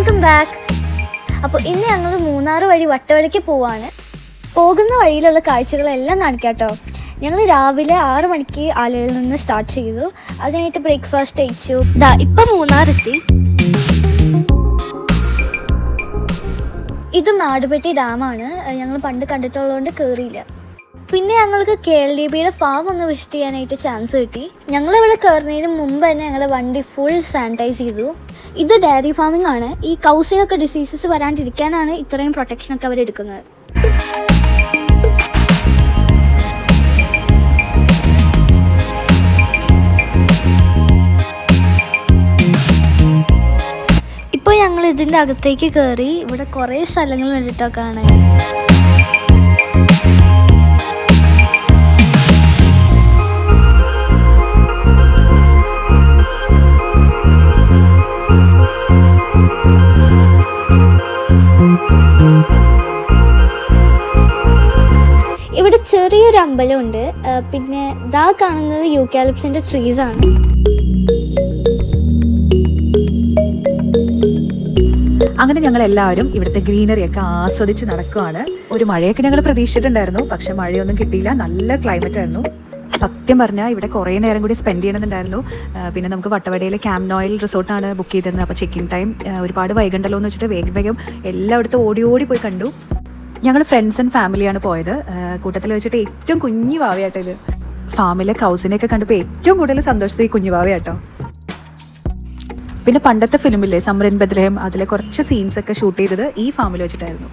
Welcome back. അപ്പോൾ ഇന്ന് ഞങ്ങൾ മൂന്നാർ വഴി വട്ടവടയ്ക്ക് പോവാണ്. പോകുന്ന വഴിയിലുള്ള കാഴ്ചകളെല്ലാം കാണിക്കാം കേട്ടോ. ഞങ്ങൾ രാവിലെ 6 മണിക്ക് ആലയിൽ നിന്ന് സ്റ്റാർട്ട് ചെയ്തു. അത് കഴിഞ്ഞിട്ട് ബ്രേക്ക്ഫാസ്റ്റ് കഴിച്ചു. ഇപ്പം മൂന്നാറെത്തി. ഇത് മാടുപെട്ടി ഡാമാണ്. ഞങ്ങൾ പണ്ട് കണ്ടിട്ടുള്ളതുകൊണ്ട് കയറിയില്ല. പിന്നെ ഞങ്ങൾക്ക് KLDBയുടെ ഫാം ഒന്ന് വിസിറ്റ് ചെയ്യാനായിട്ട് ചാൻസ് കിട്ടി. ഞങ്ങളിവിടെ കയറുന്നതിന് മുമ്പ് തന്നെ ഞങ്ങളുടെ വണ്ടി ഫുൾ സാനിറ്റൈസ് ചെയ്തു. ഇത് ഡയറി ഫാമിംഗ് ആണ്. ഈ കൗസിനൊക്കെ ഡിസീസസ് വരാണ്ടിരിക്കാനാണ് ഇത്രയും പ്രൊട്ടക്ഷനൊക്കെ അവരെടുക്കുന്നത്. ഇപ്പോൾ ഞങ്ങൾ ഇതിൻ്റെ അകത്തേക്ക് കയറി. ഇവിടെ കുറേ സ്ഥലങ്ങൾ കണ്ടിട്ടോ കാണാൻ. ഇവിടെ ചെറിയൊരു അമ്പലമുണ്ട്. പിന്നെ ദാ കാണുന്നത് യൂക്കാലിപ്സിൻ്റെ ട്രീസ് ആണ്. അങ്ങനെ ഞങ്ങൾ എല്ലാവരും ഇവിടുത്തെ ഗ്രീനറിയൊക്കെ ആസ്വദിച്ച് നടക്കുകയാണ്. ഒരു മഴയൊക്കെ ഞങ്ങൾ പ്രതീക്ഷിച്ചിട്ടുണ്ടായിരുന്നു, പക്ഷെ മഴയൊന്നും കിട്ടിയില്ല. നല്ല ക്ലൈമറ്റ് ആയിരുന്നു. സത്യം പറഞ്ഞാൽ ഇവിടെ കുറേ നേരം കൂടി സ്പെൻഡ് ചെയ്യണമെന്നുണ്ടായിരുന്നു. പിന്നെ നമുക്ക് വട്ടവടയിലെ ക്യാമ്പ് നോയിൽ റിസോർട്ടാണ് ബുക്ക് ചെയ്തിരുന്നത്. അപ്പോൾ ചെക്കിംഗ് ടൈം ഒരുപാട് വൈകണ്ടല്ലോ എന്ന് വെച്ചിട്ട് വേഗം എല്ലായിടത്തും ഓടി പോയി കണ്ടു. ഞങ്ങൾ ഫ്രണ്ട്സ് ആൻഡ് ഫാമിലിയാണ് പോയത്. കൂട്ടത്തിൽ വെച്ചിട്ട് ഏറ്റവും കുഞ്ഞു വാവയാട്ടോ ഇത്. ഫാമിലെ കൗസിനെയൊക്കെ കണ്ടപ്പോൾ ഏറ്റവും കൂടുതൽ സന്തോഷിച്ചത് ഈ കുഞ്ഞു വാവയാട്ടോ. പിന്നെ പണ്ടത്തെ ഫിലിമില്ലേ സമ്മർ ഇൻ ബെത്ലഹേം, അതിലെ കുറച്ച് സീൻസൊക്കെ ഷൂട്ട് ചെയ്തത് ഈ ഫാമിൽ വെച്ചിട്ടായിരുന്നു.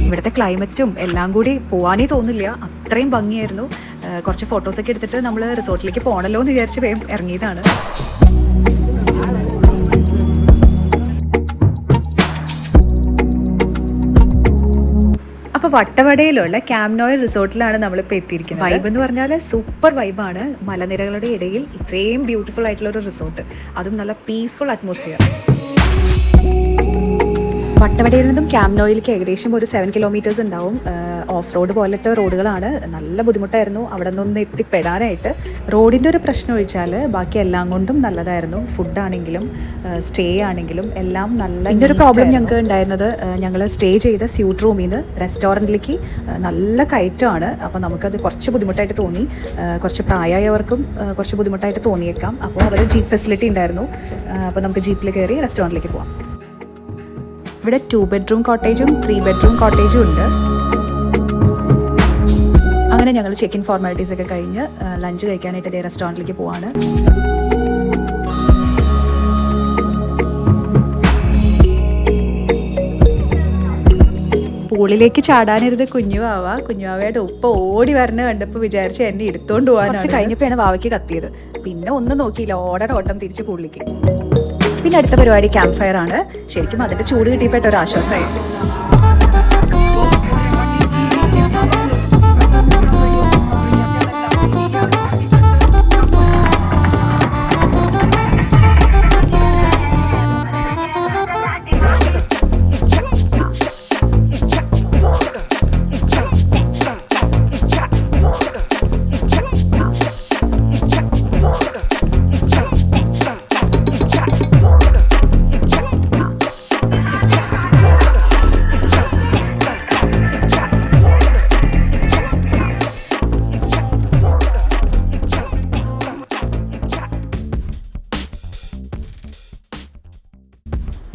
ഇവിടുത്തെ ക്ലൈമറ്റും എല്ലാം കൂടി പോകാനേ തോന്നില്ല, അത്രയും ഭംഗിയായിരുന്നു. കുറച്ച് ഫോട്ടോസൊക്കെ എടുത്തിട്ട് നമ്മൾ റിസോർട്ടിലേക്ക് പോകണല്ലോ എന്ന് വിചാരിച്ച് വേഗം ഇറങ്ങിയതാണ്. അപ്പോൾ വട്ടവടയിലുള്ള ക്യാമ്പ് നോയിൽ റിസോർട്ടിലാണ് നമ്മളിപ്പോൾ എത്തിയിരിക്കുന്നത്. വൈബ് എന്ന് പറഞ്ഞാൽ സൂപ്പർ വൈബാണ്. മലനിരകളുടെ ഇടയിൽ ഇത്രയും ബ്യൂട്ടിഫുൾ ആയിട്ടുള്ള ഒരു റിസോർട്ട്, അതും നല്ല പീസ്ഫുൾ അറ്റ്മോസ്ഫിയർ. വട്ടവടയിൽ നിന്നും ക്യാമ്പ് നോയിലേക്ക് ഏകദേശം ഒരു 7 കിലോമീറ്റേഴ്സ് ഉണ്ടാവും. ഓഫ് റോഡ് പോലത്തെ റോഡുകളാണ്. നല്ല ബുദ്ധിമുട്ടായിരുന്നു അവിടെ നിന്നൊന്ന് എത്തിപ്പെടാനായിട്ട്. റോഡിൻ്റെ ഒരു പ്രശ്നം ഒഴിച്ചാൽ ബാക്കി എല്ലാം കൊണ്ടും നല്ലതായിരുന്നു. ഫുഡാണെങ്കിലും സ്റ്റേ ആണെങ്കിലും എല്ലാം നല്ല. ഇതിൻ്റെ ഒരു പ്രോബ്ലം ഞങ്ങൾക്ക് ഉണ്ടായിരുന്നത്, ഞങ്ങൾ സ്റ്റേ ചെയ്ത സ്യൂട്ട് റൂമിൽ നിന്ന് റെസ്റ്റോറൻറ്റിലേക്ക് നല്ല കയറ്റമാണ്. അപ്പോൾ നമുക്കത് കുറച്ച് ബുദ്ധിമുട്ടായിട്ട് തോന്നി. കുറച്ച് പ്രായമായവർക്കും കുറച്ച് ബുദ്ധിമുട്ടായിട്ട് തോന്നിയേക്കാം. അപ്പോൾ അവർ ജീപ്പ് ഫെസിലിറ്റി ഉണ്ടായിരുന്നു. അപ്പോൾ നമുക്ക് ജീപ്പിൽ കയറി റെസ്റ്റോറൻറ്റിലേക്ക് പോകാം. ഇവിടെ 2 ബെഡ്റൂം കോട്ടേജും 3 ബെഡ്റൂം കോട്ടേജും ഉണ്ട്. അങ്ങനെ ഞങ്ങൾ ചെക്ക് ഇൻ ഫോർമാലിറ്റീസ് ഒക്കെ കഴിഞ്ഞ് ലഞ്ച് കഴിക്കാനായിട്ട് ഇതേ റെസ്റ്റോറൻറ്റിലേക്ക് പോവാണ്. പൂളിലേക്ക് ചാടാനിരുത് കുഞ്ഞുവാവയായിട്ട് ഉപ്പ ഓടി വരണ കണ്ടപ്പോൾ വിചാരിച്ച് എന്നെ എടുത്തോണ്ട് പോകാൻ. കഴിഞ്ഞപ്പോഴാണ് വാവയ്ക്ക് കത്തിയത്. പിന്നെ ഒന്നും നോക്കിയില്ല, ഓട്ടം തിരിച്ച് പൂളിലേക്ക്. പിന്നെ അടുത്ത പരിപാടി ക്യാമ്പ് ഫയർ ആണ്. ശരിക്കും അതിൻ്റെ ചൂട് കിട്ടിയപ്പെട്ട ഒരു ആശ്വാസമായിട്ട്.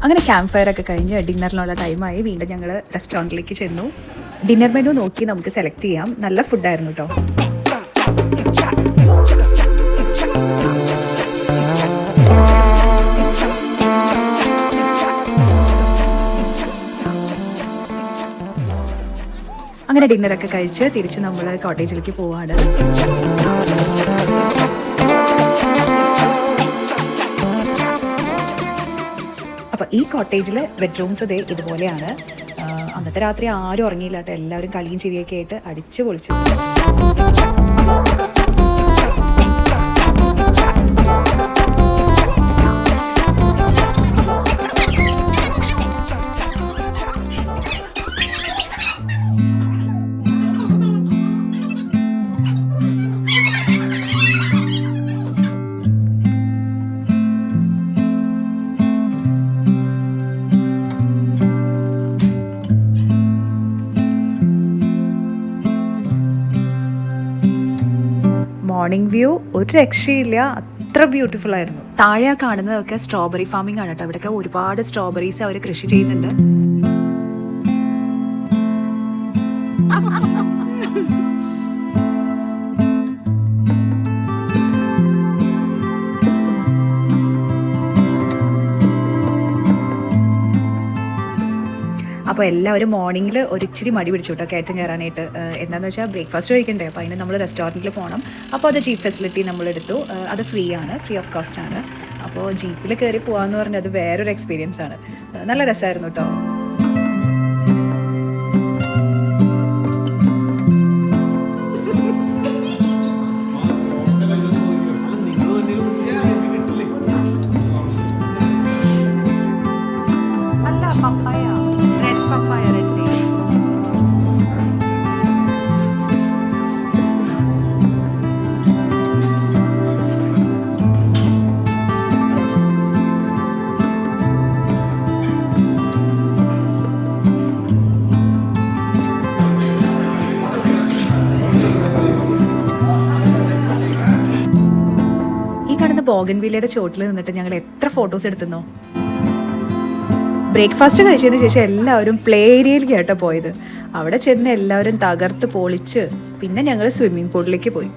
അങ്ങനെ ക്യാമ്പ് ഫയർ ഒക്കെ കഴിഞ്ഞ് ഡിന്നറിനുള്ള ടൈമായി. വീണ്ടും ഞങ്ങൾ റെസ്റ്റോറൻറ്റിലേക്ക് ചെന്നു. ഡിന്നർ മെനു നോക്കി നമുക്ക് സെലക്ട് ചെയ്യാം. നല്ല ഫുഡായിരുന്നു കേട്ടോ. അങ്ങനെ ഡിന്നറൊക്കെ കഴിച്ച് തിരിച്ച് നമ്മൾ കോട്ടേജിലേക്ക് പോവാണ്. ഈ കോട്ടേജിൽ ബെഡ്റൂംസ് ഇതേ ഇതുപോലെയാണ്. അന്നത്തെ രാത്രി ആരും ഉറങ്ങിയില്ല കേട്ടോ. എല്ലാവരും കളിയും ചിരിയൊക്കെ ആയിട്ട് അടിച്ചു പൊളിച്ചു. മോർണിംഗ് വ്യൂ ഒരു രക്ഷയില്ല, അത്ര ബ്യൂട്ടിഫുൾ ആയിരുന്നു. താഴെ കാണുന്നതൊക്കെ സ്ട്രോബെറി ഫാമിംഗ് ആണ് കേട്ടോ. ഇവിടെയൊക്കെ ഒരുപാട് സ്ട്രോബെറീസ് അവർ കൃഷി ചെയ്യുന്നുണ്ട്. അപ്പോൾ എല്ലാവരും മോർണിംഗിൽ ഒരിച്ചിരി മടി പിടിച്ചു കേട്ടോ കയറ്റം കയറാനായിട്ട്. എന്താണെന്ന് വെച്ചാൽ ബ്രേക്ക്ഫാസ്റ്റ് കഴിക്കണ്ടേ, അപ്പോൾ അതിന് നമ്മൾ റെസ്റ്റോറൻറ്റിൽ പോകണം. അപ്പോൾ അത് ജീപ്പ് ഫെസിലിറ്റി നമ്മളെടുത്തു. അത് ഫ്രീ ഓഫ് കോസ്റ്റ് ആണ്. അപ്പോൾ ജീപ്പിൽ കയറി പോകാമെന്ന് പറഞ്ഞാൽ അത് വേറൊരു എക്സ്പീരിയൻസ് ആണ്. നല്ല രസമായിരുന്നു കേട്ടോ. ബോഗൻവില്ലയുടെ ചോട്ടിൽ നിന്നിട്ട് ഞങ്ങൾ എത്ര ഫോട്ടോസ് എടുത്തുന്നോ. ബ്രേക്ക്ഫാസ്റ്റ് കഴിച്ചതിന് ശേഷം എല്ലാവരും പ്ലേ ഏരിയയിലേക്ക് കേട്ടോ പോയത്. അവിടെ ചെന്ന് എല്ലാവരും തകർത്ത് പൊളിച്ച് പിന്നെ ഞങ്ങൾ സ്വിമ്മിംഗ് പൂളിലേക്ക് പോയി.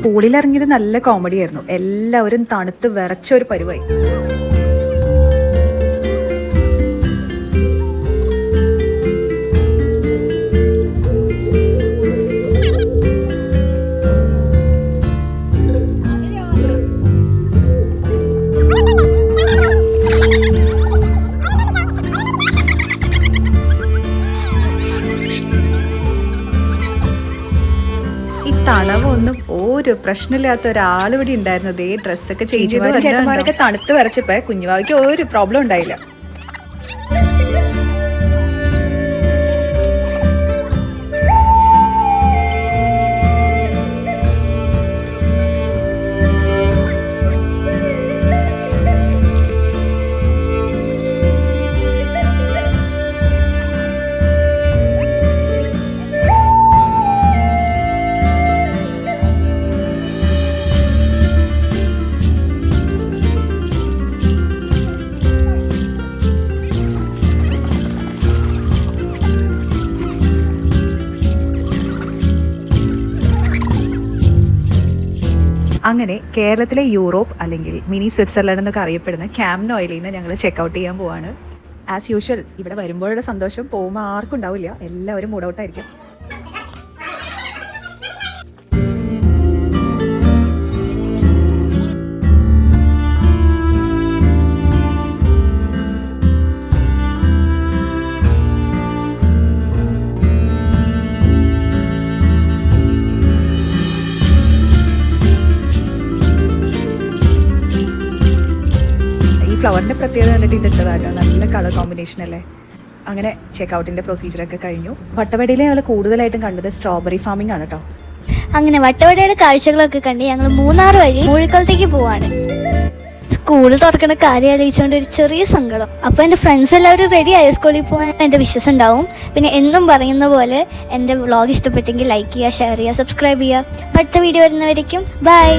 പൂളിലിറങ്ങിയത് നല്ല കോമഡി ആയിരുന്നു. എല്ലാവരും തണുത്ത് വിറച്ച ഒരു പരിവായി. തണവൊന്നും ഒരു പ്രശ്നമില്ലാത്ത ഒരാൾ ഇവിടെ ഉണ്ടായിരുന്നു. ദേ ഡ്രസ്സൊക്കെ ചേഞ്ച് ചെയ്ത് ചേട്ടന്മാരൊക്കെ തണുത്ത് വരച്ചപ്പോ കുഞ്ഞുവാവിക്ക് ഒരു പ്രോബ്ലം ഉണ്ടായില്ല. അങ്ങനെ കേരളത്തിലെ യൂറോപ്പ് അല്ലെങ്കിൽ മിനി സ്വിറ്റ്സർലൻഡ് എന്നൊക്കെ അറിയപ്പെടുന്ന ക്യാമ്പ് നോയിലിൽ നിന്ന് ഞങ്ങൾ ചെക്കൗട്ട് ചെയ്യാൻ പോവാണ്. ആസ് യൂഷ്വൽ ഇവിടെ വരുമ്പോഴുള്ള സന്തോഷം പോകുമ്പോൾ ആർക്കും ഉണ്ടാവില്ല. എല്ലാവരും മൂഡ് ഔട്ടായിരിക്കും. ഫ്ലവറിൻ്റെ പ്രത്യേകത കണ്ടിട്ട് ഇതിട്ടതാട്ടോ. നല്ല കളർ കോമ്പിനേഷൻ അല്ലേ. അങ്ങനെ ചെക്കൗട്ടിൻ്റെ പ്രൊസീജിയറൊക്കെ കഴിഞ്ഞു. വട്ടവടയിൽ ഞങ്ങൾ കൂടുതലായിട്ടും കണ്ടത് സ്ട്രോബെറി ഫാമിംഗ് ആണ് കേട്ടോ. അങ്ങനെ വട്ടവടയുടെ കാഴ്ചകളൊക്കെ കണ്ട് ഞങ്ങൾ മൂന്നാർ വഴി മൂഴിക്കുളത്തേക്ക് പോവാണ്. സ്കൂൾ തുറക്കുന്ന കാര്യം ആലോചിച്ചുകൊണ്ട് ഒരു ചെറിയ സങ്കടം. അപ്പോൾ എൻ്റെ ഫ്രണ്ട്സ് എല്ലാവരും റെഡി ആയ സ്കൂളിൽ പോകാൻ എൻ്റെ വിശ്വാസം ഉണ്ടാവും. പിന്നെ എന്നും പറയുന്ന പോലെ എൻ്റെ വ്ളോഗ് ഇഷ്ടപ്പെട്ടെങ്കിൽ ലൈക്ക് ചെയ്യുക, ഷെയർ ചെയ്യുക, സബ്സ്ക്രൈബ് ചെയ്യുക. അടുത്ത വീഡിയോ വരുന്നവരേക്കും ബൈ.